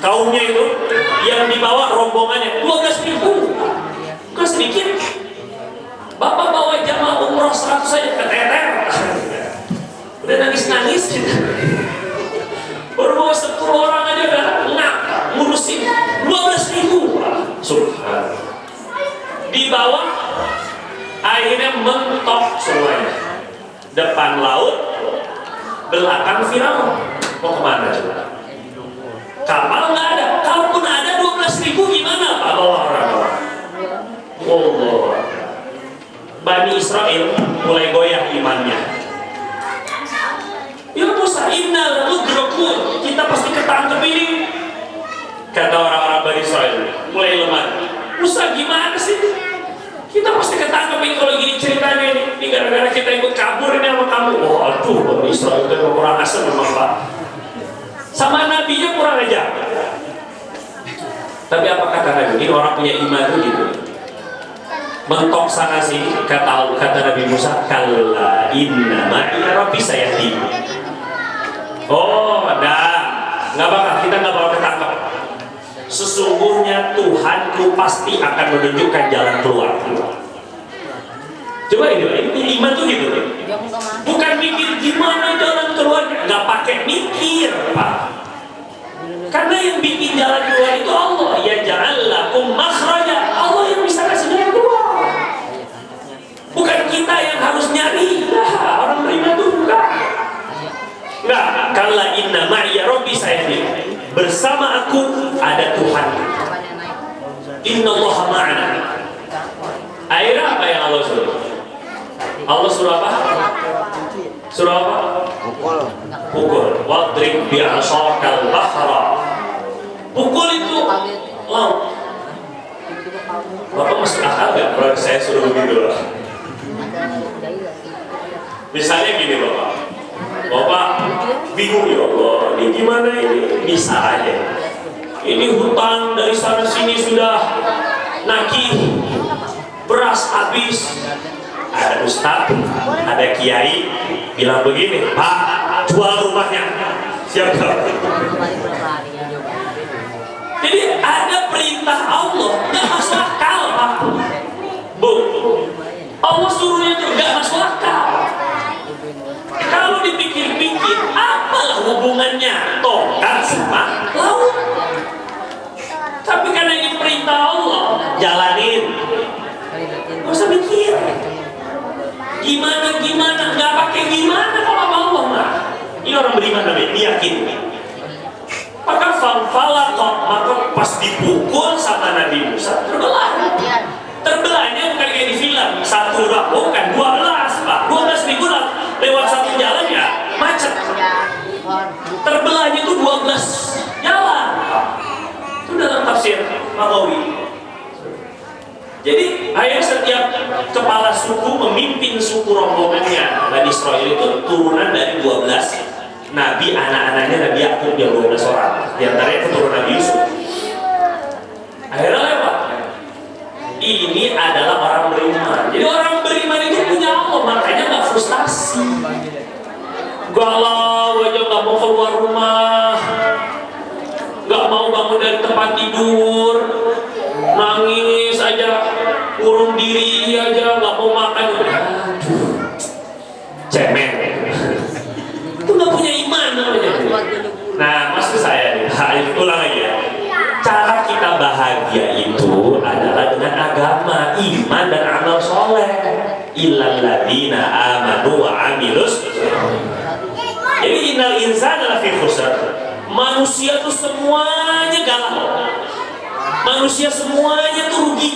Kaumnya itu yang dibawa rombongannya 12.000, bukan sedikit. Bapak bawa jamaah umroh 100 saja keteter, udah nangis-nangis gitu. Baru bawa 10 orang aja udah ngurusin 12.000. Subhanallah. Dibawa, akhirnya mentok semuanya. Depan laut, belakang Firaun. Mau kemana coba? Kapal nggak ada. Kalaupun ada 12.000 gimana Pak? Allah. Bani Israel mulai goyah imannya. Ya Musa, innal mudrakun, kita pasti ketangkep ini. Kata orang-orang Bani Israel mulai lemah. Musa, gimana sih? Kita pasti ketangkep ini kalau gini ceritanya ini. Ini gara-gara kita ikut kabur ini sama kamu. Oh aduh, Bani Israel itu kurang asal memang Pak. Sama nabinya kurang aja. Tapi apa kata Nabi? Ini orang punya iman itu gitu. Mentok sana sini kata Nabi Musa, kalla inna ma'iya rabbi sayahdi. Oh, nggak bakal, kita nggak bakal ketangkap. Sesungguhnya Tuhanku pasti akan menunjukkan jalan keluar. Coba ini iman tuh gitu. Bukan mikir gimana jalan keluarnya, nggak pakai mikir Pak. Karena yang bikin jalan keluar itu Allah. Ya ja'alakum makhraja. Allah yang bisa kasih jalan keluar. Bukan kita yang harus nyari. Nah, orang beriman itu bukan. Enggak, kalla inna ma'iya rabbi sayahdi. Bersama aku ada Tuhan. Innallaha ma'ana. Akhirnya apa yang Allah suruh? Allah suruh apa? Suruh apa? Pukul. Wadrib bi'asakal bahra. Pukul itu laut. Bapak masuk akal gak kalau saya suruh begitu? Misalnya gini Bapak bingung ya Allah, ini gimana ini? Misalnya ini hutang dari sana sini sudah nagih, beras habis. Ada ustaz, ada kiai bilang begini, Pak, jual rumahnya. Siap gak? Jadi ada perintah Allah, gak masuk akal Pak. Bu, Allah suruhnya itu gak masuk akal. Kalau dipikir-pikir, apalah hubungannya tongkat sama laut? Tapi karena ini perintah Allah, jalanin. Gak usah mikir. Gimana, nggak pakai gimana kalau apa Allah mah. Ini orang beriman namanya, dia yakin. Maka maka pas dipukul sama Nabi Musa terbelah. Terbelahnya bukan kayak di film, satu rak, bukan 12 Pak, 12.000 lewat satu jalan ya macet. Terbelahnya itu 12 jalan. Itu dalam tafsir Nawawi. Jadi ayat setiap kepala suku memimpin suku rombongannya. Bani Israel itu turunan dari 12 nabi, anak-anaknya Nabi Yakub yang 12 orang. Di antaranya keturunan Nabi Yusuf. Akhirnya lewat. Ini adalah orang beriman. Jadi orang beriman itu punya Allah, makanya nggak frustasi. Galau aja nggak mau keluar rumah, nggak mau bangun dari tempat tidur, nangis aja, kurung diri aja, nggak mau makan. Cemen. Itu nggak punya iman namanya. Nah, maksud saya nih, ulang lagi ya. Cara kita bahagia itu adalah dengan agama, iman dan amal soleh. Illal ladina amanu wa amilus. Jadi innal insana lafi khusr. Manusia itu semuanya galau. Manusia semuanya tuh rugi.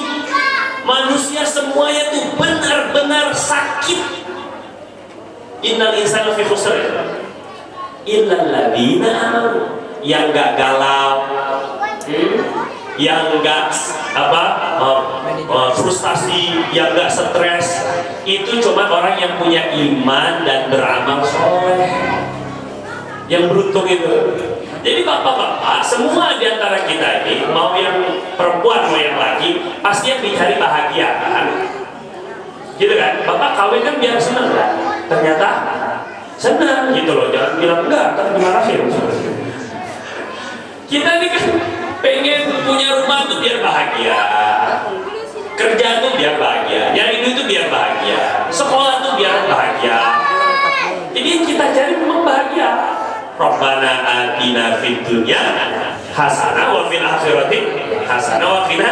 Manusia semuanya tuh benar-benar sakit. Innal insana lafi khusr. Illal ladina amanu. Yang gak galau, yang gak frustasi, yang gak stres, itu cuma orang yang punya iman dan beramal soleh, yang beruntung itu. Jadi bapak-bapak, semua di antara kita ini, mau yang perempuan mau yang laki, pasti yang mencari bahagia kan? Gitu kan? Bapak kawin kan biar senang kan? Ternyata senang gitu loh, jangan bilang enggak, ntar dimarahin. Kita ini kan pengen punya rumah tuh biar bahagia, kerja tuh biar bahagia, yang itu biar bahagia, sekolah tuh biar bahagia. Jadi kita cari memang bahagia. Rabbana atina fid dunya hasanah wa fil akhirati hasanah wa qina.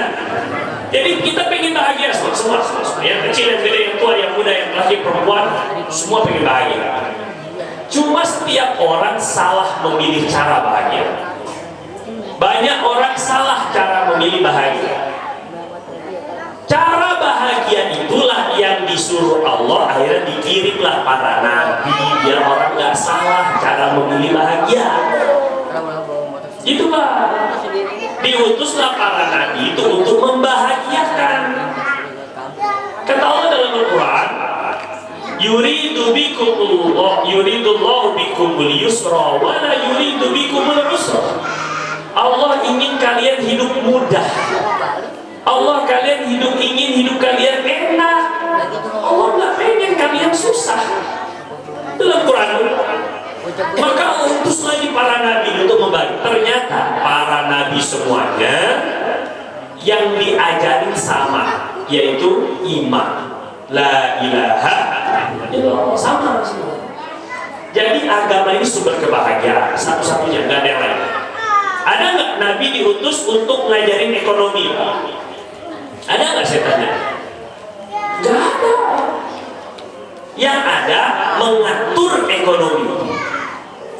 Jadi kita pengen bahagia semua, yang kecil, yang gede, yang tua, yang muda, yang laki, perempuan, semua pengen bahagia. Cuma setiap orang salah memilih cara bahagia. Banyak orang salah cara memilih bahagia. Cara bahagia itulah yang disuruh Allah, akhirnya dikirimlah para nabi biar orang nggak salah cara memilih bahagia. Itu Pak, diutuslah para nabi itu untuk membahagiakan. Kata Allah dalam Al-Quran, yuridullahu bikumul yusra wa la yuridu bikumul usra. Allah ingin kalian hidup mudah. Allah ingin hidup kalian enak. Allah nggak pengen kalian susah. Dalam Quran, maka utus lagi para nabi untuk membagi. Ternyata para nabi semuanya yang diajarin sama, yaitu iman, la ilaha illallah, sama semua. Jadi agama ini sumber kebahagiaan satu-satunya, nggak ada yang lain. Ada nggak nabi diutus untuk ngajarin ekonomi? Ada nggak saya tanya? Nggak ada. Yang ada mengatur ekonomi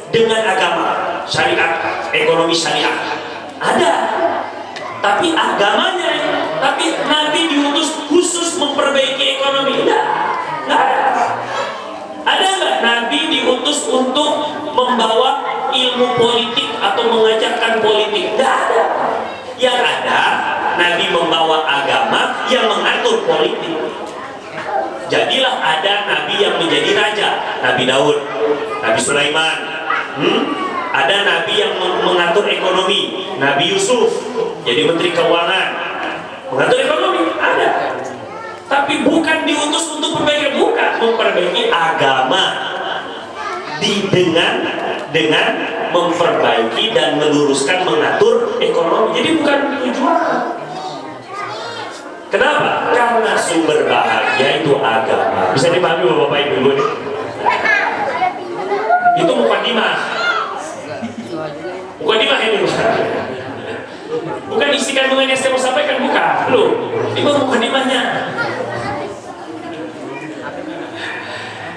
dengan agama syariat, ekonomi syariat. Ada. Tapi agamanya, tapi nabi diutus khusus memperbaiki ekonomi. Nggak ada. Ada nggak nabi diutus untuk membawa ilmu politik atau mengajarkan politik? Nggak ada. Yang ada, nabi membawa agama yang mengatur politik. Jadilah ada nabi yang menjadi raja, Nabi Daud, Nabi Sulaiman. Ada nabi yang mengatur ekonomi, Nabi Yusuf jadi menteri keuangan, mengatur ekonomi. Ada. Tapi bukan diutus untuk memperbaiki agama dengan memperbaiki dan meluruskan mengatur ekonomi. Jadi bukan tujuan. Kenapa? Karena sumber bahagia itu agama. Bisa dipahami Bapak Ibu nih? Itu mukadimah. Mukadimah ini bukan isi kandungan yang saya mau sampaikan, bukan. Belum. Ini baru mukadimahnya.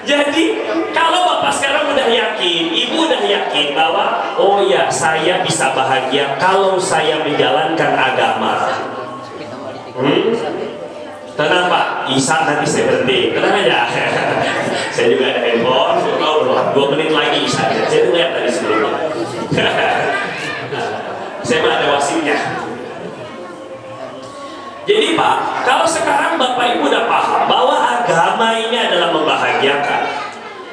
Jadi kalau Bapak sekarang udah yakin, Ibu udah yakin bahwa oh ya, saya bisa bahagia kalau saya menjalankan agama. Tenang Pak, Isa nanti saya berhenti. Tenang aja. Saya juga ada handphone. Oh, 2 menit lagi Isa. Saya tuh lihat tadi sebelumnya. Saya mah ada wasitnya. Jadi Pak, kalau sekarang Bapak Ibu udah paham bahwa agama ini adalah membahagiakan,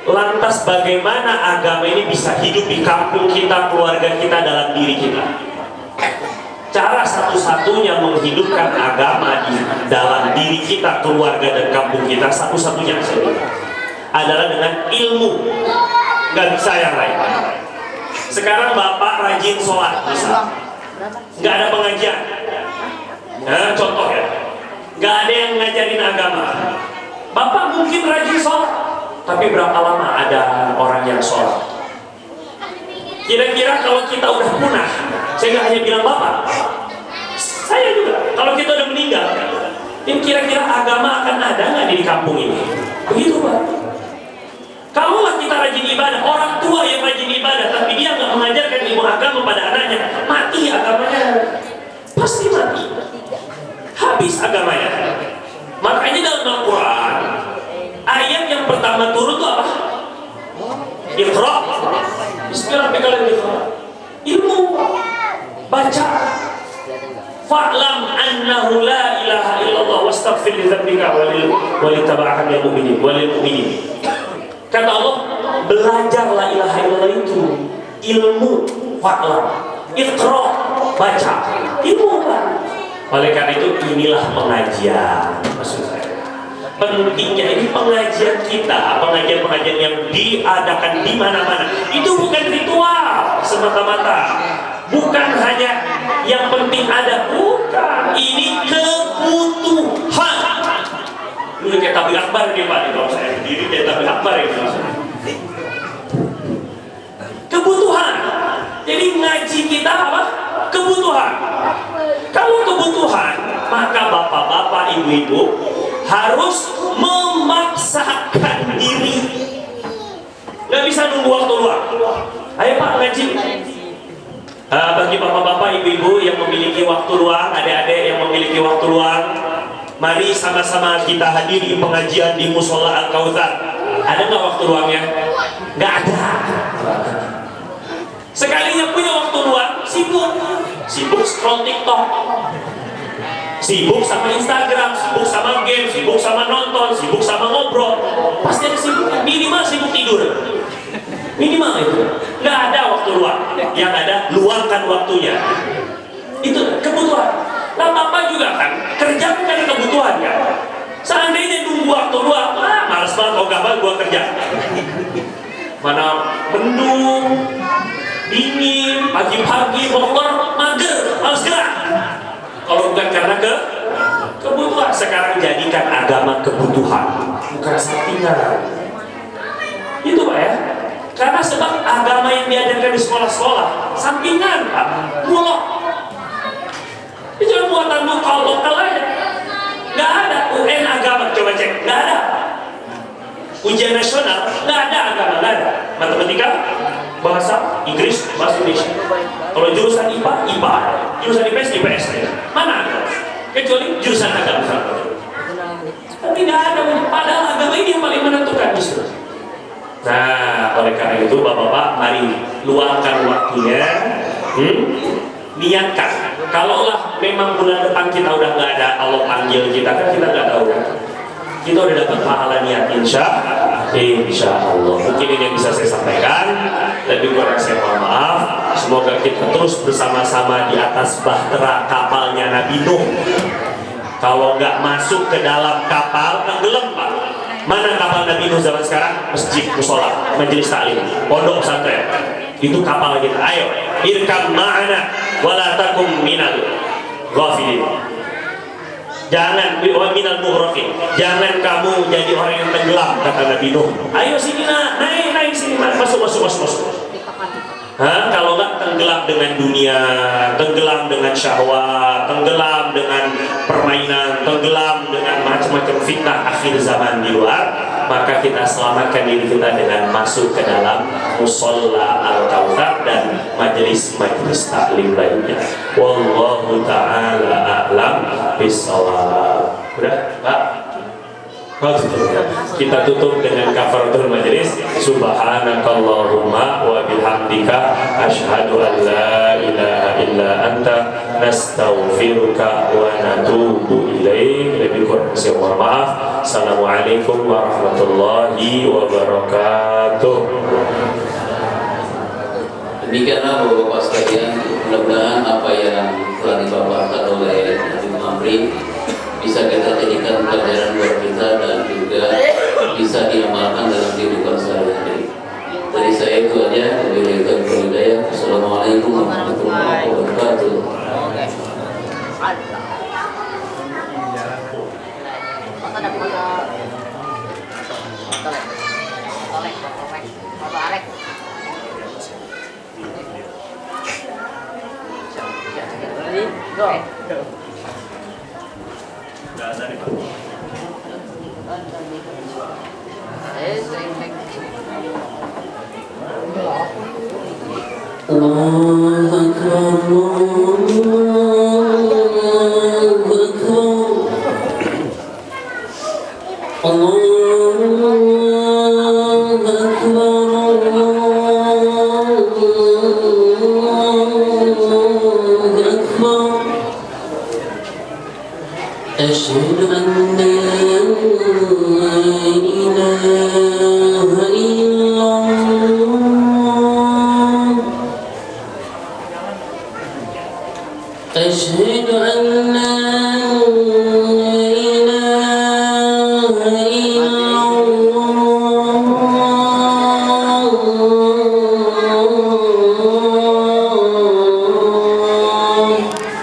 lantas bagaimana agama ini bisa hidup di kampung kita, keluarga kita, dalam diri kita? Cara satu-satunya menghidupkan agama di dalam diri kita, keluarga dan kampung kita, satu-satunya adalah dengan ilmu. Gak bisa yang lain. Sekarang Bapak rajin sholat, bisa. Gak ada pengajian. Nah, contoh ya, gak ada yang ngajarin agama. Bapak mungkin rajin sholat, tapi berapa lama ada orang yang sholat? Kira-kira kalau kita udah punah, saya nggak hanya bilang Bapak, saya juga, kalau kita udah meninggal, ini kira-kira agama akan ada nggak di kampung ini? Begitu Pak. Kalaulah kita rajin ibadah, orang tua yang rajin ibadah, tapi dia nggak mengajarkan ilmu agama pada anaknya, mati agamanya, pasti mati, habis agamanya. Makanya dalam Al-Quran, ayat yang pertama turun itu apa? Iqra, Bismillahirrahmanirrahim. Ilmu, baca. Fa'lam annahu la ilaha illallah wastaghfir li dzambika wa li tabi'il mu'minin. Kata Allah, belajar la ilaha illallah itu ilmu, fa'lam, iqra, baca, ilmu Pak. Oleh karena itu inilah pengajian, maksud saya. Pentingnya ini pengajian kita, pengajian-pengajian yang diadakan di mana-mana. Itu bukan ritual semata-mata, bukan hanya yang penting ada, bukan. Ini kebutuhan. Dulu kayak tabligh akbar nih Pak, kalau saya sendiri kayak tabligh akbar ya. Kebutuhan. Jadi ngaji kita apa? Kebutuhan. Kalau kebutuhan, maka bapak-bapak, ibu-ibu harus memaksakan diri. Nggak bisa nunggu waktu luang. Ayo Pak ngaji. Bagi bapak-bapak, ibu-ibu yang memiliki waktu luang, adik-adik yang memiliki waktu luang, mari sama-sama kita hadiri pengajian di Musola Al-Kautsar. Ada nggak waktu luangnya? Nggak ada. Sekalinya punya waktu luang, sibuk scroll TikTok, sibuk sama Instagram, sibuk sama game, sibuk sama nonton, sibuk sama ngobrol. Pasti ada sibuk, minimal sibuk tidur. Minimal itu. Nggak ada waktu luang. Yang ada, luangkan waktunya. Itu kebutuhan. Nah, Bapak juga kan kerja karena kebutuhan kan. Seandainya nunggu waktu luang, malas banget kalau gak gua kerja. Mana mendung, dingin, pagi-pagi, Bogor, mager, malas gerak. Kalau bukan karena kebutuhan, sekarang jadikan agama kebutuhan, bukan sampingan. Itu Pak ya. Karena sebab agama yang diajarkan di sekolah-sekolah sampingan Pak, bulok. Itu cuma buatan lokal aja. Nggak ada UN agama, coba cek, nggak ada. Ujian nasional, nggak ada agama, nggak ada. Matematika, bahasa Inggris, bahasa Indonesia. Kalau jurusan IPA, IPA, jurusan IPS, IPS. Mana ada? Kecuali jurusan agama. Tapi nggak ada. Padahal agama ini yang paling menentukan justru. Nah, oleh karena itu bapak-bapak, mari luangkan waktunya, niatkan. Kalaulah memang bulan depan kita udah nggak ada, Allah panggil kita kan kita nggak tahu kan. Kita udah dapat pahala niat, insya Allah. Mungkin ini yang bisa saya sampaikan. Lebih kurang saya mohon maaf. Semoga kita terus bersama-sama di atas bahtera kapalnya Nabi Nuh. Kalau nggak masuk ke dalam kapal, tenggelam Pak. Mana kapal Nabi Nuh zaman sekarang? Masjid, musola, majelis taklim, pondok pesantren. Itu kapal kita. Ayo, irkam ma'ana wala takum minal ghafilin. Jangan minal mughraqin. Jangan kamu jadi orang yang tenggelam, kata Nabi Nuh. Ayo sini naik sini, masuk. Kalau nggak tenggelam dengan dunia, tenggelam dengan syahwat, tenggelam dengan permainan, tenggelam dengan macam-macam fitnah akhir zaman di luar, maka kita selamatkan diri kita dengan masuk ke dalam musola Al-Kautsar dan majelis-majelis taklim lainnya. Wallahu ta'ala a'lam bishawab. Udah, Pak? Kita tutup dengan kafaratul majelis. Subhanakallahumma wa bihamdika asyhadu an la ilaha illa anta nastaghfiruka wa natubu ilaik. Lebih kurang saya mohon maaf. Assalamualaikum warahmatullahi wabarakatuh. Demikianlah Bapak-Bapak sekalian, mudah-mudahan apa yang telah dipaparkan oleh Nabi Muhammad bisa kita jadikan pelajaran buat kita dan juga bisa diamalkan dalam kehidupan sehari-hari. Dari saya itu aja. Assalamualaikum warahmatullahi wabarakatuh. أشهد أن لا إله إلا الله أشهد أن